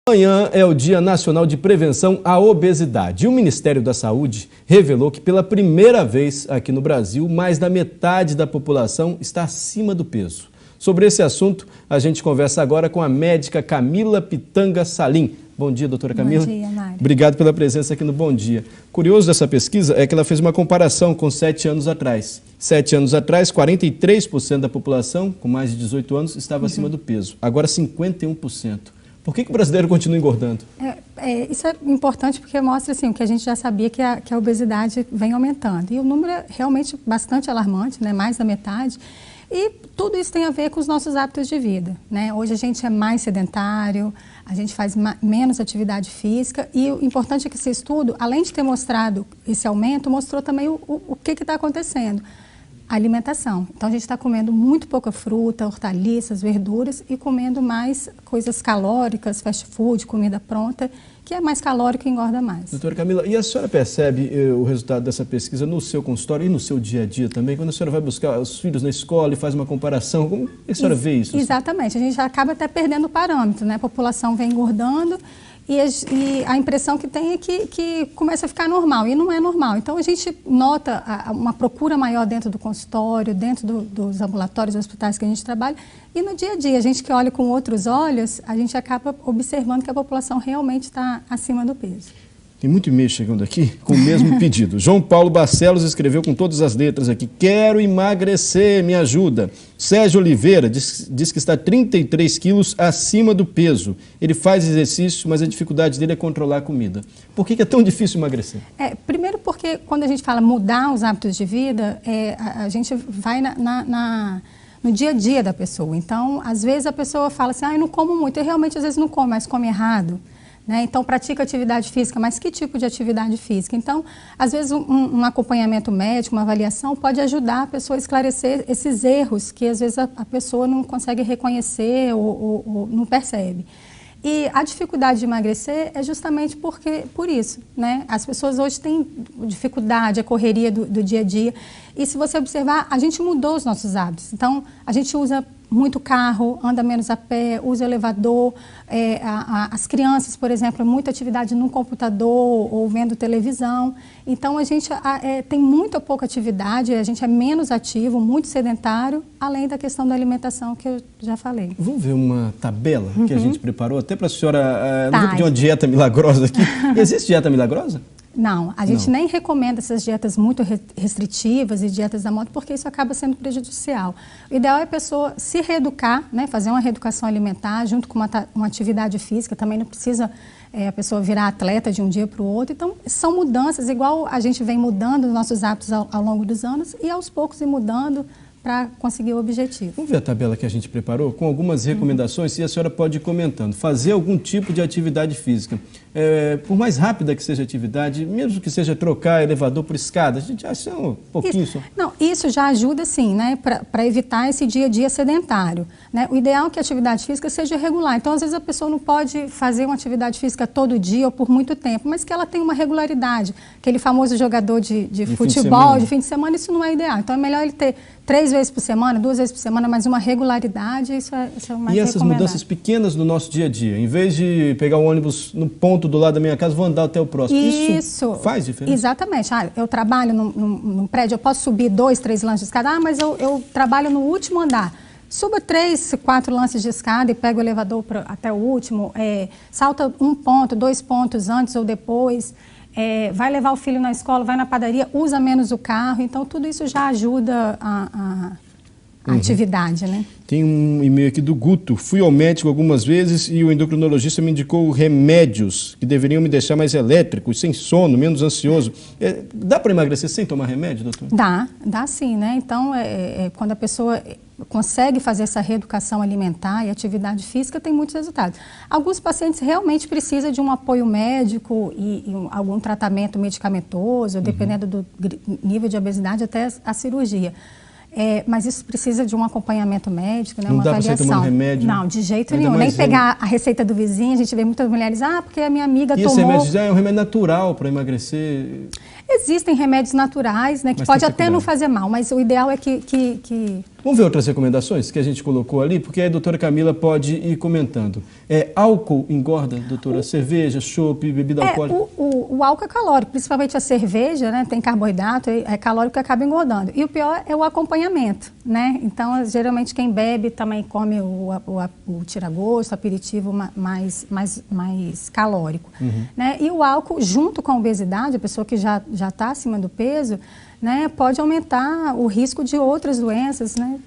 Amanhã é o Dia Nacional de Prevenção à Obesidade. E o Ministério da Saúde revelou que pela primeira vez aqui no Brasil, mais da metade da população está acima do peso. Sobre esse assunto, a gente conversa agora com a médica Camila Pitanga Salim. Bom dia, doutora Camila. Bom dia, Mário. Obrigado pela presença aqui no Bom Dia. Curioso dessa pesquisa é que ela fez uma comparação com 7 anos atrás. 7 anos atrás, 43% da população com mais de 18 anos estava acima do peso. Agora, 51%. Por que o brasileiro continua engordando? Isso é importante porque mostra assim, o que a gente já sabia, que a obesidade vem aumentando. E o número é realmente bastante alarmante, né? Mais da metade. E tudo isso tem a ver com os nossos hábitos de vida, né? Hoje a gente é mais sedentário, a gente faz menos atividade física e o importante é que esse estudo, além de ter mostrado esse aumento, mostrou também o que está acontecendo. A alimentação. Então, a gente está comendo muito pouca fruta, hortaliças, verduras e comendo mais coisas calóricas, fast food, comida pronta, que é mais calórico e engorda mais. Doutora Camila, e a senhora percebe o resultado dessa pesquisa no seu consultório e no seu dia a dia também? Quando a senhora vai buscar os filhos na escola e faz uma comparação, como a senhora vê isso? Exatamente. A gente acaba até perdendo o parâmetro, né? A população vem engordando e a impressão que tem é que começa a ficar normal, e não é normal. Então, a gente nota uma procura maior dentro do consultório, dentro dos ambulatórios, hospitais que a gente trabalha, e no dia a dia, a gente que olha com outros olhos, a gente acaba observando que a população realmente está acima do peso. Tem muito e-mail chegando aqui com o mesmo pedido. João Paulo Barcelos escreveu com todas as letras aqui: quero emagrecer, me ajuda. Sérgio Oliveira diz que está 33 quilos acima do peso. Ele faz exercício, mas a dificuldade dele é controlar a comida. Por que é tão difícil emagrecer? Primeiro porque quando a gente fala mudar os hábitos de vida, a gente vai no dia a dia da pessoa. Então, às vezes a pessoa fala assim, eu não como muito. Eu realmente às vezes não como, mas come errado. Né? Então, pratica atividade física, mas que tipo de atividade física? Então, às vezes um acompanhamento médico, uma avaliação, pode ajudar a pessoa a esclarecer esses erros que às vezes a pessoa não consegue reconhecer ou não percebe. E a dificuldade de emagrecer é justamente por isso, né? As pessoas hoje têm dificuldade, a correria do dia a dia. E se você observar, a gente mudou os nossos hábitos. Então, a gente usa muito carro, anda menos a pé, usa elevador. As crianças, por exemplo, muita atividade no computador ou vendo televisão. Então, a gente tem muito pouca atividade, a gente é menos ativo, muito sedentário, além da questão da alimentação que eu já falei. Vamos ver uma tabela que a gente preparou até para a senhora. Não vou pedir uma dieta milagrosa aqui. Existe dieta milagrosa? Não, a gente nem recomenda essas dietas muito restritivas e dietas da moda, porque isso acaba sendo prejudicial. O ideal é a pessoa se reeducar, né, fazer uma reeducação alimentar junto com uma atividade física. Também não precisa a pessoa virar atleta de um dia para o outro. Então, são mudanças, igual a gente vem mudando os nossos hábitos ao longo dos anos e aos poucos ir mudando para conseguir o objetivo. Vamos ver a tabela que a gente preparou com algumas recomendações e a senhora pode ir comentando. Fazer algum tipo de atividade física. Por mais rápida que seja a atividade, mesmo que seja trocar elevador por escada, a gente acha um pouquinho só. Não, isso já ajuda sim, né, para evitar esse dia a dia sedentário. Né? O ideal é que a atividade física seja regular. Então, às vezes a pessoa não pode fazer uma atividade física todo dia ou por muito tempo, mas que ela tenha uma regularidade. Aquele famoso jogador de futebol, de fim de semana, isso não é ideal. Então, é melhor ele ter 3 vezes por semana, 2 vezes por semana, mas uma regularidade, isso é o mais recomendado. E essas mudanças pequenas no nosso dia a dia, em vez de pegar o ônibus no ponto do lado da minha casa, vou andar até o próximo. Isso faz diferença? Exatamente. Eu trabalho num prédio, eu posso subir 2, 3 lances de escada, mas eu trabalho no último andar. Suba 3, 4 lances de escada e pega o elevador até o último, salta 1 ponto, 2 pontos antes ou depois. Vai levar o filho na escola, vai na padaria, usa menos o carro. Então, tudo isso já ajuda a atividade, né? Tem um e-mail aqui do Guto. Fui ao médico algumas vezes e o endocrinologista me indicou remédios que deveriam me deixar mais elétrico, sem sono, menos ansioso. Dá para emagrecer sem tomar remédio, doutor? Dá sim, né? Então, quando a pessoa consegue fazer essa reeducação alimentar e atividade física, tem muitos resultados. Alguns pacientes realmente precisam de um apoio médico e algum tratamento medicamentoso, dependendo do nível de obesidade, até a cirurgia. Mas isso precisa de um acompanhamento médico, né, uma avaliação. Não dá para você tomar remédio? Não, de jeito nenhum. Nem pegar a receita do vizinho, a gente vê muitas mulheres, porque a minha amiga tomou... E esse remédio já é um remédio natural para emagrecer? Existem remédios naturais, né, que pode até não fazer mal, mas o ideal é que Vamos ver outras recomendações que a gente colocou ali, porque a doutora Camila pode ir comentando. Álcool engorda, doutora? Cerveja, chopp, bebida alcoólica? O álcool é calórico, principalmente a cerveja, né? Tem carboidrato, é calórico que acaba engordando. E o pior é o acompanhamento, né? Então, geralmente quem bebe também come o tira-gosto, o aperitivo mais calórico. Né? E o álcool, junto com a obesidade, a pessoa que já está acima do peso, né, pode aumentar o risco de outras doenças, né?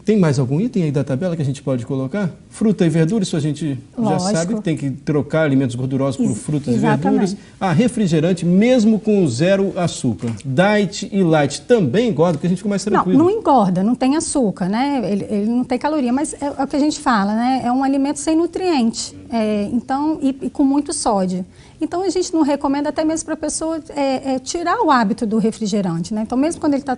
Tem mais algum item aí da tabela que a gente pode colocar? Fruta e verduras, isso a gente já sabe que tem que trocar alimentos gordurosos por frutas e verduras. Refrigerante, mesmo com 0 açúcar. Diet e light também engorda, porque a gente fica mais tranquilo. Não engorda, não tem açúcar, né? Ele não tem caloria, mas é o que a gente fala, né? É um alimento sem nutriente, então, e com muito sódio. Então, a gente não recomenda até mesmo para a pessoa tirar o hábito do refrigerante, né? Então, mesmo quando ele está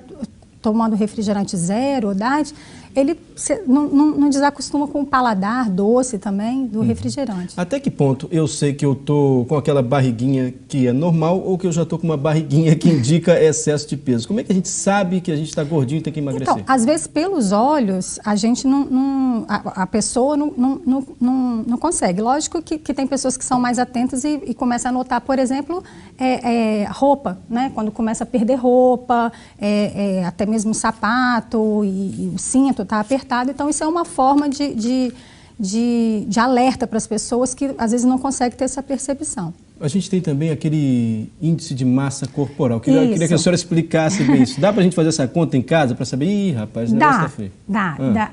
tomando refrigerante 0 ou diet, ele não desacostuma com o paladar doce também do refrigerante. Até que ponto eu sei que eu estou com aquela barriguinha que é normal ou que eu já estou com uma barriguinha que indica excesso de peso? Como é que a gente sabe que a gente está gordinho e tem que emagrecer? Então, às vezes, pelos olhos, a gente a pessoa não consegue. Lógico que tem pessoas que são mais atentas e começam a notar, por exemplo, roupa, né? Quando começa a perder roupa, até mesmo o sapato e o cinto está apertado. Então, isso é uma forma de alerta para as pessoas que às vezes não conseguem ter essa percepção. A gente tem também aquele índice de massa corporal. Queria que a senhora explicasse bem isso. Dá para a gente fazer essa conta em casa para saber, rapaz, o negócio está feio?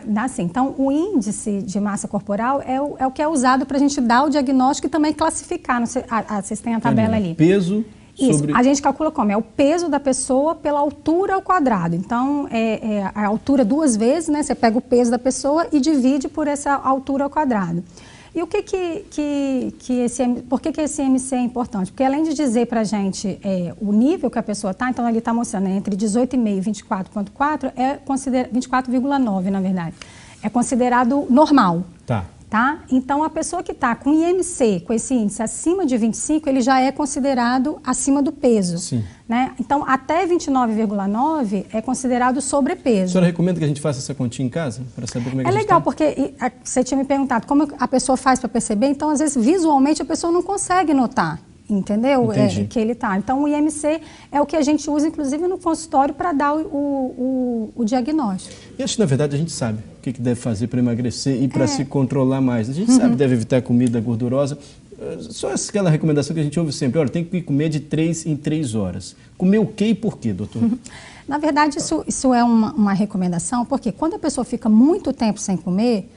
Dá sim. Então, o índice de massa corporal é o que é usado para a gente dar o diagnóstico e também classificar. Vocês têm a tabela ali. Peso. Isso, a gente calcula como? É o peso da pessoa pela altura ao quadrado. Então, a altura 2 vezes, né? Você pega o peso da pessoa e divide por essa altura ao quadrado. E o por que esse MC é importante? Porque além de dizer para a gente o nível que a pessoa está, então ele está mostrando entre 18,5 e 24,4, 24,9 na verdade, é considerado normal. Tá. Então, a pessoa que está com IMC, com esse índice acima de 25, ele já é considerado acima do peso. Sim. Né? Então, até 29,9 é considerado sobrepeso. A senhora recomenda que a gente faça essa continha em casa, para saber como é que a gente legal, porque você tinha me perguntado como a pessoa faz para perceber, então, às vezes, visualmente, a pessoa não consegue notar. Entendeu? Que ele está. Então, o IMC é o que a gente usa, inclusive, no consultório para dar o diagnóstico. E acho que, na verdade, a gente sabe o que deve fazer para emagrecer e para se controlar mais. A gente sabe que deve evitar comida gordurosa. Só aquela recomendação que a gente ouve sempre. Olha, tem que comer de 3 em 3 horas. Comer o quê e por quê, doutor? Na verdade, isso é uma recomendação, porque quando a pessoa fica muito tempo sem comer,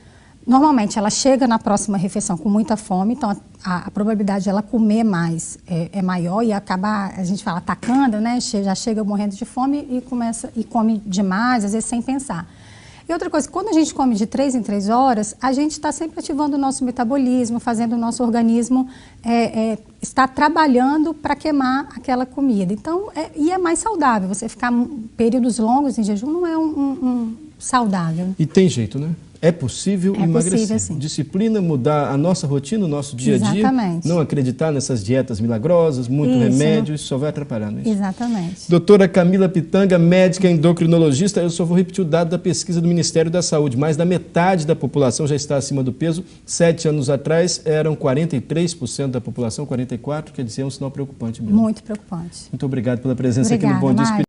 normalmente ela chega na próxima refeição com muita fome, então a probabilidade de ela comer mais é maior e acabar, a gente fala, atacando, né? Já chega morrendo de fome e come demais, às vezes sem pensar. E outra coisa, quando a gente come de 3 em 3 horas, a gente está sempre ativando o nosso metabolismo, fazendo o nosso organismo estar trabalhando para queimar aquela comida. Então, e é mais saudável, você ficar períodos longos em jejum não é saudável. E tem jeito, né? É possível emagrecer. Possível, sim. Disciplina, mudar a nossa rotina, o nosso dia a dia. Exatamente. Não acreditar nessas dietas milagrosas, muito remédio, isso só vai atrapalhando isso. Exatamente. Doutora Camila Pitanga, médica endocrinologista, eu só vou repetir o dado da pesquisa do Ministério da Saúde. Mais da metade da população já está acima do peso. 7 anos atrás eram 43% da população, 44%, quer dizer, é um sinal preocupante mesmo. Muito preocupante. Muito obrigado pela presença aqui no Bom Dia Espírita.